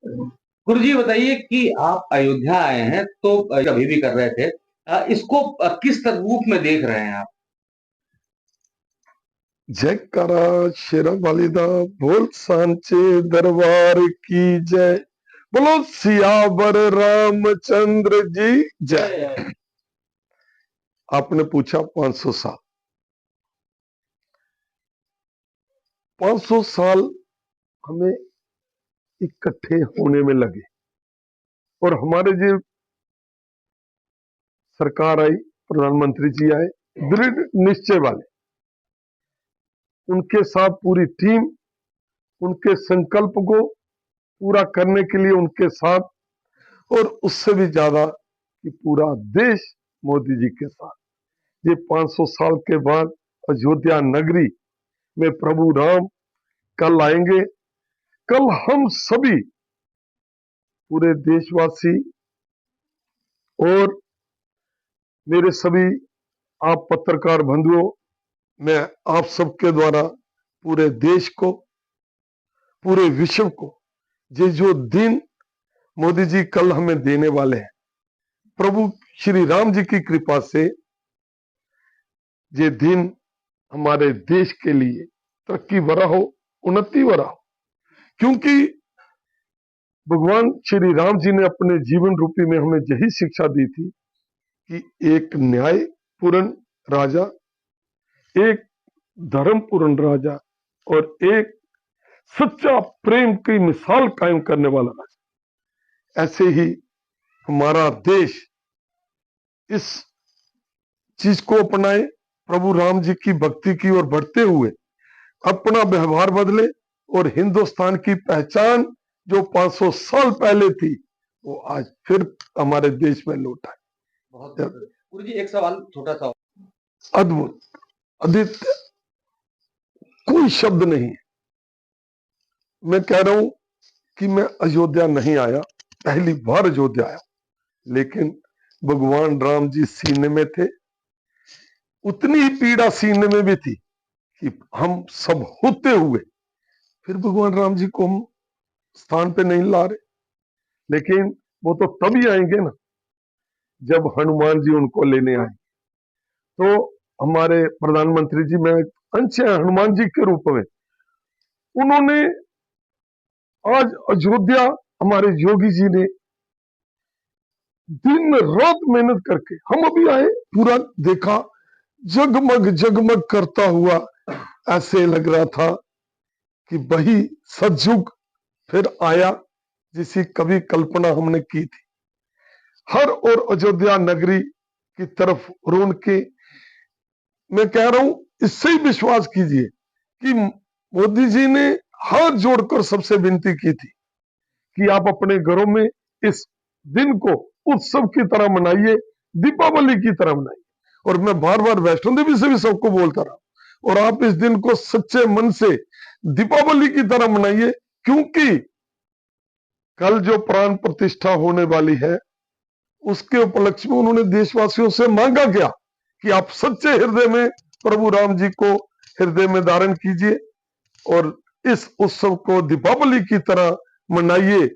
गुरु जी बताइए कि आप अयोध्या आए हैं तो अभी भी कर रहे थे। इसको किस रूप में देख रहे हैं आप? जयकारा शेरा वालिदा बोल सांचे दरबार की जय। बोलो सियावर रामचंद्र जी जय। जय। आपने पूछा 500 साल। 500 साल हमें इकट्ठे होने में लगे और हमारे जो सरकार आई, प्रधानमंत्री जी आए, दृढ़ निश्चय वाले, उनके साथ पूरी टीम, उनके संकल्प को पूरा करने के लिए उनके साथ, और उससे भी ज्यादा कि पूरा देश मोदी जी के साथ। ये 500 साल के बाद अयोध्या नगरी में प्रभु राम कल आएंगे। कल हम सभी पूरे देशवासी और मेरे सभी आप पत्रकार बंधुओं, मैं आप सबके द्वारा पूरे देश को, पूरे विश्व को, ये जो दिन मोदी जी कल हमें देने वाले हैं, प्रभु श्री राम जी की कृपा से ये दिन हमारे देश के लिए तरक्की भरा हो, उन्नति भरा हो। क्योंकि भगवान श्री राम जी ने अपने जीवन रूपी में हमें यही शिक्षा दी थी कि एक न्यायपूर्ण राजा, एक धर्मपूर्ण राजा और एक सच्चा प्रेम की मिसाल कायम करने वाला राजा। ऐसे ही हमारा देश इस चीज को अपनाए, प्रभु राम जी की भक्ति की ओर बढ़ते हुए अपना व्यवहार बदले और हिंदुस्तान की पहचान जो 500 साल पहले थी वो आज फिर हमारे देश में लौट आए। बहुत गुरु जी एक सवाल छोटा सा। अद्भुत, आदित्य, कोई शब्द नहीं। मैं कह रहा हूं कि मैं अयोध्या नहीं आया, पहली बार अयोध्या आया, लेकिन भगवान राम जी सीने में थे, उतनी ही पीड़ा सीने में भी थी कि हम सब होते हुए फिर भगवान राम जी को हम स्थान पे नहीं ला रहे। लेकिन वो तो तभी आएंगे ना जब हनुमान जी उनको लेने आए। तो हमारे प्रधानमंत्री जी में अंश है हनुमान जी के रूप में, उन्होंने आज अयोध्या, हमारे योगी जी ने दिन रात मेहनत करके, हम अभी आए पूरा देखा जगमग जगमग करता हुआ, ऐसे लग रहा था कि वही सतयुग फिर आया जिसकी कभी कल्पना हमने की थी। हर और अयोध्या नगरी की तरफ रोन के, मैं कह रहा हूं इससे ही विश्वास कीजिए कि मोदी जी ने हाथ जोड़कर सबसे विनती की थी कि आप अपने घरों में इस दिन को उत्सव की तरह मनाइए, दीपावली की तरह मनाइए। और मैं बार बार वैष्णो देवी से भी सबको बोलता रहा, और आप इस दिन को सच्चे मन से दीपावली की तरह मनाइए, क्योंकि कल जो प्राण प्रतिष्ठा होने वाली है उसके उपलक्ष्य में उन्होंने देशवासियों से मांगा क्या कि आप सच्चे हृदय में प्रभु राम जी को हृदय में धारण कीजिए और इस उत्सव को दीपावली की तरह मनाइए।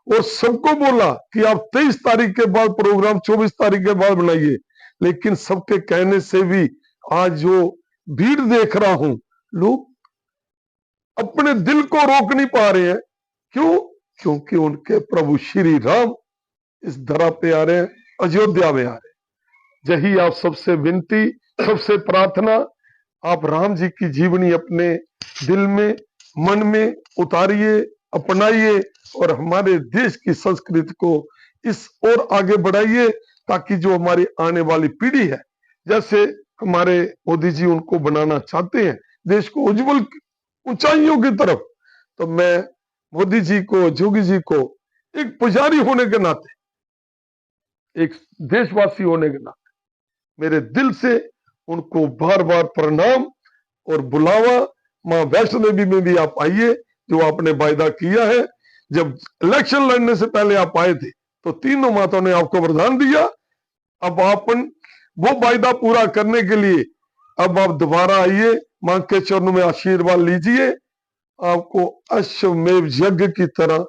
और सबको बोला कि आप 23 तारीख के बाद प्रोग्राम 24 तारीख के बाद बनाइए। लेकिन सबके कहने से भी आज जो भीड़ देख रहा हूं, लोग अपने दिल को रोक नहीं पा रहे हैं। क्यों? क्योंकि उनके प्रभु श्री राम इस धरा पे आ रहे हैं, अयोध्या में आ रहे हैं। यही आप सबसे विनती, सबसे प्रार्थना, आप राम जी की जीवनी अपने दिल में, मन में उतारिए, अपनाइए और हमारे देश की संस्कृति को इस और आगे बढ़ाइए, ताकि जो हमारी आने वाली पीढ़ी है, जैसे हमारे मोदी जी उनको बनाना चाहते हैं देश को उज्जवल ऊंचाइयों की तरफ, तो मैं मोदी जी को, जोगी जी को एक पुजारी होने के नाते, एक देशवासी होने के नाते मेरे दिल से उनको बार बार प्रणाम और बुलावा। मां वैष्णो देवी में भी आप आइए, जो आपने वायदा किया है। जब इलेक्शन लड़ने से पहले आप आए थे तो तीनों माताओं ने आपको वरदान दिया। अब आपन वो वायदा पूरा करने के लिए अब आप दोबारा आइए, मां के चरणों में आशीर्वाद लीजिए। आपको अश्वमेव यज्ञ की तरह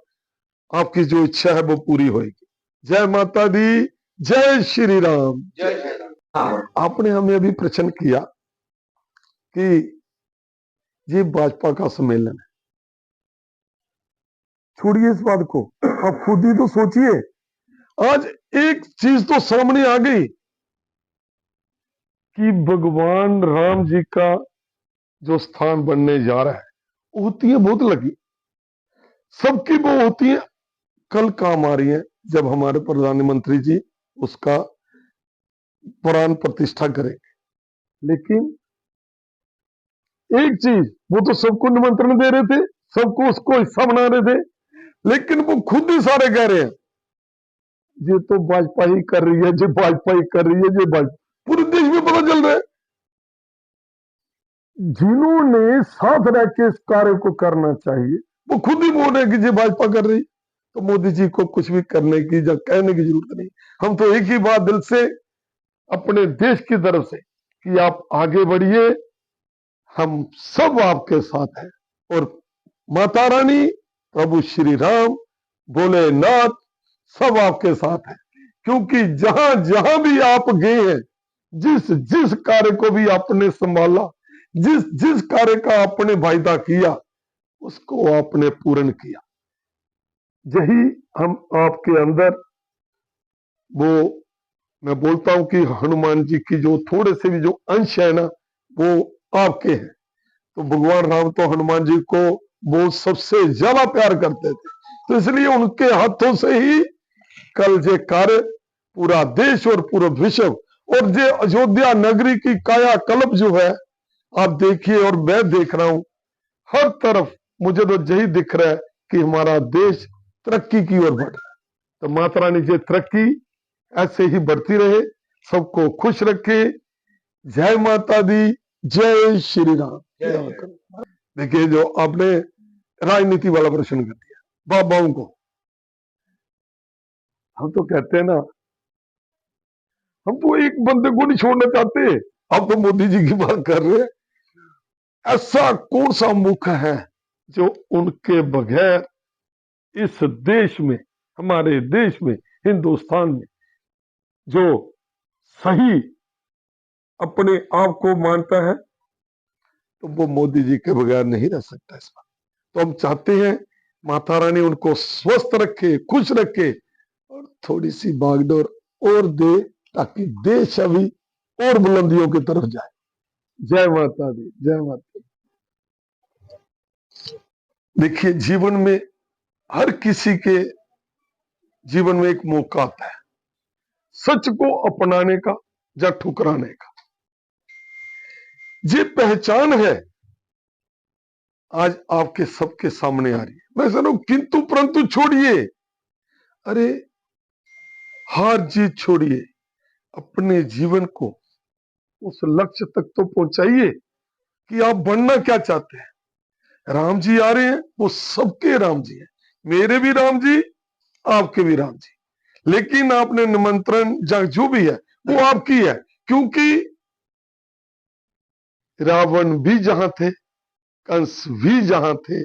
आपकी जो इच्छा है वो पूरी होगी। जय माता दी, जय श्री राम। जय श्री राम। हाँ, आपने हमें अभी प्रश्न किया कि ये भाजपा का सम्मेलन है। छोड़िए इस बात को, आप खुद ही तो सोचिए। आज एक चीज तो सामने आ गई कि भगवान राम जी का जो स्थान बनने जा रहा है, होती है बहुत लगी, सबकी वो होती है कल काम आ रही है जब हमारे प्रधानमंत्री जी उसका प्राण प्रतिष्ठा करेंगे। लेकिन एक चीज, वो तो सबको निमंत्रण दे रहे थे, सबको उसको हिस्सा बना रहे थे, लेकिन वो खुद ही सारे कह रहे हैं ये तो भाजपा ही कर रही है, ये भाजपा ही कर रही है, ये भाजपा। पूरे देश में पता चल रहा है जिन्होंने साथ रह के इस कार्य को करना चाहिए वो खुद ही बोल रहे हैं कि ये भाजपा कर रही। तो मोदी जी को कुछ भी करने की या कहने की जरूरत नहीं। हम तो एक ही बात दिल से अपने देश की तरफ से कि आप आगे बढ़िए, हम सब आपके साथ हैं। और माता रानी, प्रभु श्री राम, भोलेनाथ सब आपके साथ हैं। क्योंकि जहां जहां भी आप गए हैं, जिस जिस कार्य को भी आपने संभाला, जिस जिस कार्य का आपने वायदा किया, उसको आपने पूर्ण किया। यही हम आपके अंदर वो, मैं बोलता हूं कि हनुमान जी की जो थोड़े से भी जो अंश है ना, वो आपके हैं। तो भगवान राम तो हनुमान जी को वो सबसे ज्यादा प्यार करते थे, तो इसलिए उनके हाथों से ही कल ये कार्य पूरा देश और पूरा विश्व और ये अयोध्या नगरी की कायाकल्प जो है, आप देखिए और मैं देख रहा हूं हर तरफ, मुझे तो यही दिख रहा है कि हमारा देश तरक्की की ओर बढ़ रहा है। तो माता रानी जी तरक्की ऐसे ही बढ़ती रहे, सबको खुश रखे। जय माता दी, जय श्री राम। देखिए जो आपने राजनीति वाला प्रश्न कर दिया बाबाओं को, हम तो कहते हैं ना, हम तो एक बंदे को नहीं छोड़ना चाहते। अब तो मोदी जी की बात कर रहे हैं। ऐसा कौन सा मुख है जो उनके बगैर इस देश में, हमारे देश में, हिंदुस्तान में जो सही अपने आप को मानता है, तो वो मोदी जी के बगैर नहीं रह सकता इस बात। तो हम चाहते हैं माता रानी उनको स्वस्थ रखे, खुश रखे और थोड़ी सी भागदौड़ और दे, ताकि देश अभी और बुलंदियों की तरफ जाए। जय माता दी, जय माता दी। देखिए जीवन में हर किसी के जीवन में एक मौका आता है सच को अपनाने का या ठुकराने का। ये पहचान है आज आपके सबके सामने आ रही है। मैं समझ किंतु परंतु छोड़िए, अरे हार जीत छोड़िए, अपने जीवन को उस लक्ष्य तक तो पहुंचाइए कि आप बनना क्या चाहते हैं। राम जी आ रहे हैं, वो सबके राम जी हैं, मेरे भी राम जी, आपके भी राम जी। लेकिन आपने निमंत्रण जो भी है वो आपकी है, क्योंकि रावण भी जहां थे, कंस भी जहां थे।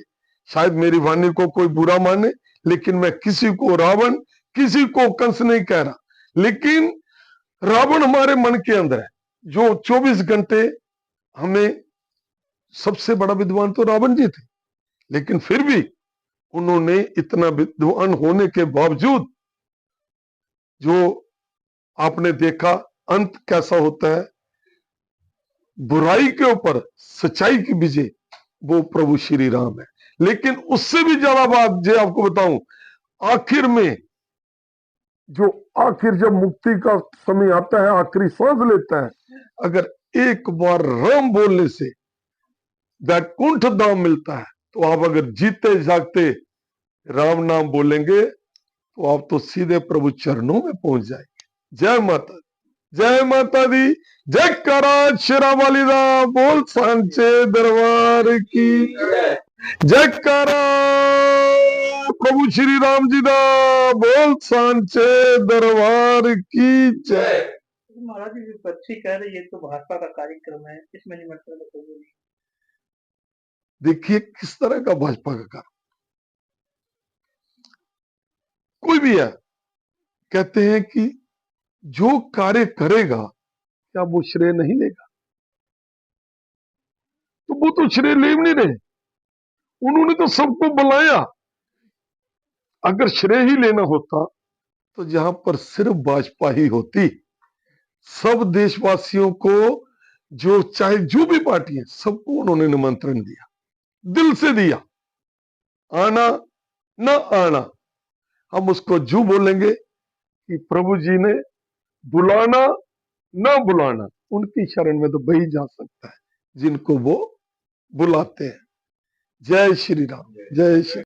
शायद मेरी वाणी को कोई बुरा माने, लेकिन मैं किसी को रावण, किसी को कंस नहीं कह रहा। लेकिन रावण हमारे मन के अंदर है, जो 24 घंटे हमें, सबसे बड़ा विद्वान तो रावण जी थे, लेकिन फिर भी उन्होंने इतना विद्वान होने के बावजूद जो आपने देखा अंत कैसा होता है, बुराई के ऊपर सच्चाई की विजय, वो प्रभु श्री राम है। लेकिन उससे भी ज्यादा बात जो आपको बताऊं, आखिर में जो आखिर जब मुक्ति का समय आता है, आखिरी सांस लेता है, अगर एक बार राम बोलने से वैकुंठ धाम मिलता है, तो आप अगर जीते जागते राम नाम बोलेंगे तो आप तो सीधे प्रभु चरणों में पहुंच जाएंगे। जय माता, जय माता दी, जय करा शेरा वाली दा, बोल सांचे दरबार की जय करा प्रभु श्री राम जी दा, बोल सांचे दरबार की जय। महाराज जी विपक्षी कह रहे ये तो भाजपा का कार्यक्रम है, इसमें निमंत्रण तो कोई नहीं। देखिए किस तरह का भाजपा का कार्य, कोई भी है, कहते हैं कि जो कार्य करेगा क्या वो श्रेय नहीं लेगा? तो वो तो श्रेय ले भी नहीं रहे, उन्होंने तो सबको बुलाया। अगर श्रेय ही लेना होता तो जहां पर सिर्फ भाजपा ही होती, सब देशवासियों को, जो चाहे जो भी पार्टी है, सबको उन्होंने निमंत्रण दिया, दिल से दिया, आना ना आना हम उसको जू बोलेंगे कि प्रभु जी ने बुलाना ना बुलाना, उनकी शरण में तो वही जा सकता है जिनको वो बुलाते हैं। जय श्री राम, जय श्री